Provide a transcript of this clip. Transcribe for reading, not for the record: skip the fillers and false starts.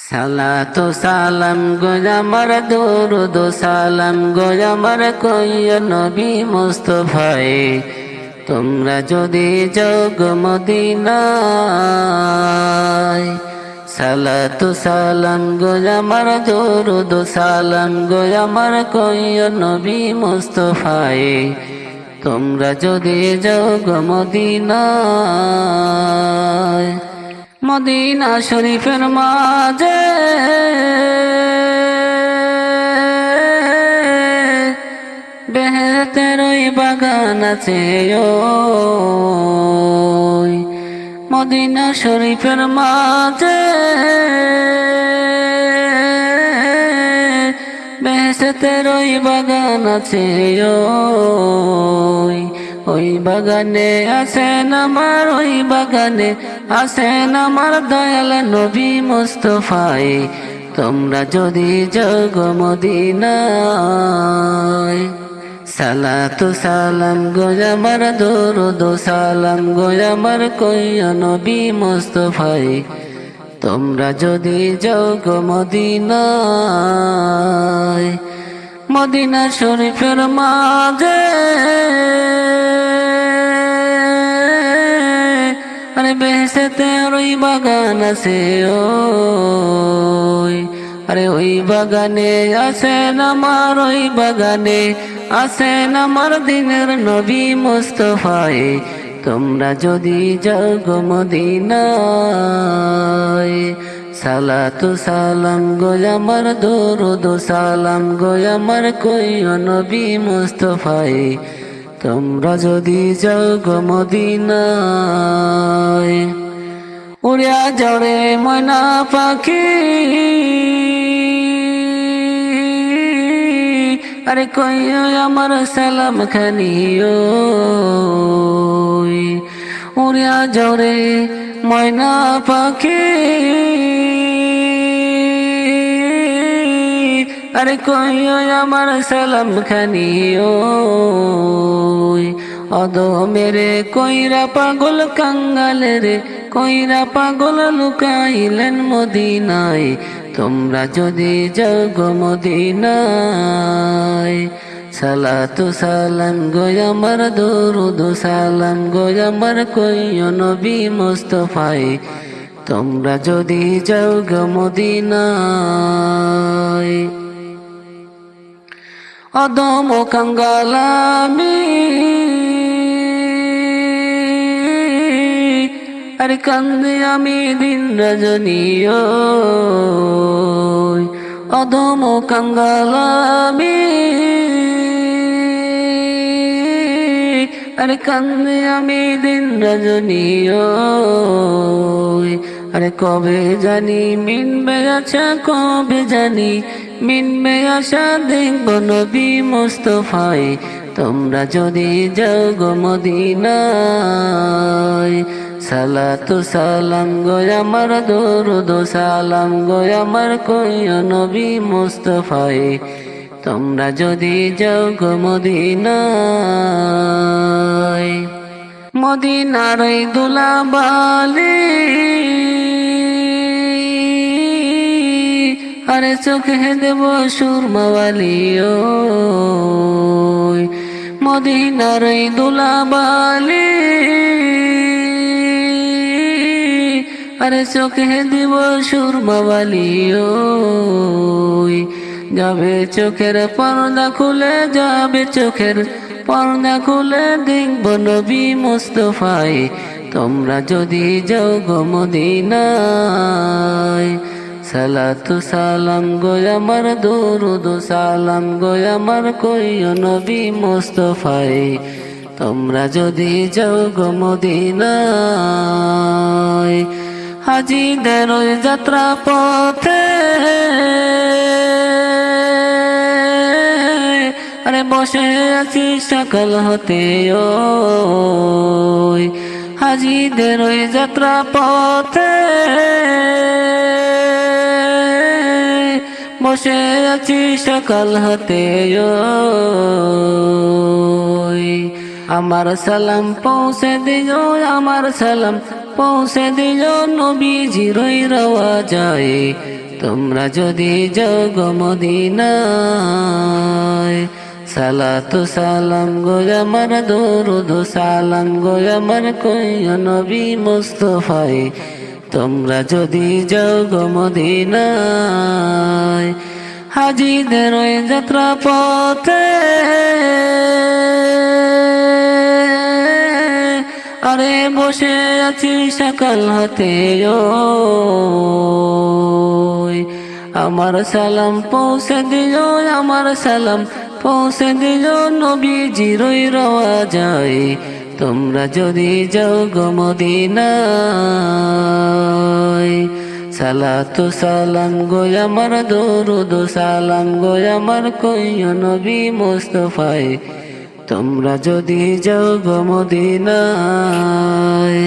সালাতু সালাম গো আমার দরুদ সালাম গো আমার কইয়া নবী মুস্তাফায়ে তোমরা যদি যাও গো মদিনায় সালাতু সালাম গো আমার দরুদ সালাম গো আমার কইয়া নবী মুস্তাফায়ে তোমরা যদি যাও গো মদিনায় মদিনা শরীফের মাঝে বেহেশতের ওই বাগান আছে ওই মদিনা শরীফের মাঝে বেহেশতের ওই বাগান আছে ওই বাগানে আছেন আমার ওই বাগানে আছেন আমার দয়াল নবী মুস্তাফায়ে তোমরা যদি যাও গো মদিনায় সালাতু সালাম গো আমার দরুদ সালাম গো আমার কইয়া নবী মুস্তাফায়ে তোমরা যদি যাও গো মদিনায় মদিনা শরীফের মাঝে আরে বেহেশতের ওই বাগান আছে ওই আরে ওই বাগানে আছেন আমার ওই বাগানে আছেন আমার দিনের নবী মুস্তাফায়ে তোমরা যদি যাও গো মদিনায় সালাতু সালাম গো আমার দরুদ সালাম গো আমার কইও নবী মুস্তাফায়ে তোমরা যদি যাও গো মদিনায় উড়িয়া জড়ে ময়না পাখি আরে কইও আমার সালাম খানি উড়িয়া জড়ে ময়না পাখি আরে কইও আমার সালাম খানি অদো মেরে কইরা পাগল কাঙ্গালে রে কইরা পাগল লুকাইলেন মদিনায় তোমরা যদি যাও গো মদিনায় সালাতু সালাম গো আমার দরুদ সালাম গো আমার কইও নবী মুস্তাফায়ে তোমরা যদি যাও গো মদিনায় অদম কাঙ্গালামি আরে কান্দে আমি দিন রজনী অদম কাঙ্গালামি আরে কান্দে আমি দিন রজনী আরে কবে জানি মিনবে আশা কবে জানি মিনবে আশা দেখব নবী মুস্তাফায়ে তোমরা যদি যাও গো মদিনায় সালাতু সালাম গো আমার দরুদ সালাম গো আমার কইও নবী মুস্তাফায়ে তোমরা যদি যাও গো মদিনায় মদিনার এই দুলাবালি আরে চোখে দেব সুরমাওয়ালি মদিনার এই দুলাবালি আরে চোখে দিব সুরমাওয়ালি যাবে চোখের পর্দা খুলে যাবে চোখের পর্দা খুলে দেখব নবী মুস্তাফায়ে তোমরা যদি যাও গো মদিনায় সালাতু সালাম গো আমার দরুদ সালাম গো আমার কইও নবী মুস্তাফায়ে তোমরা যদি যাও গো মদিনায় হাজিদের ওই যাত্রা পথে আরে বসে আছি সকাল হতে হাজিদের ওই যাত্রা পথে বসে আছি সকাল হতে আমার সালাম পৌঁছে দিও আমার সালাম পৌঁছে দিও নবীজির রওয়া যায় তোমরা যদি যাও গো মদিনায়। সালাতু সালাম গো আমার দরুদ সালাম গো আমার কইও নবী মুস্তাফায়। তোমরা যদি যাও গো মদিনায়। হাজিদের ওই যাত্রা পথে আরে বসে আছি সকাল হতে আমার সালাম পৌঁছে দিও, আমার সালাম পৌঁছে দিও নবীজিরই রওয়া যায়। তোমরা যদি যাও গো মদিনায়। সালাতু সালাম গো আমার দরুদ সালাম গো আমার কইও নবী মুস্তাফায়। তোমরা যদি যাও গো মদিনায়।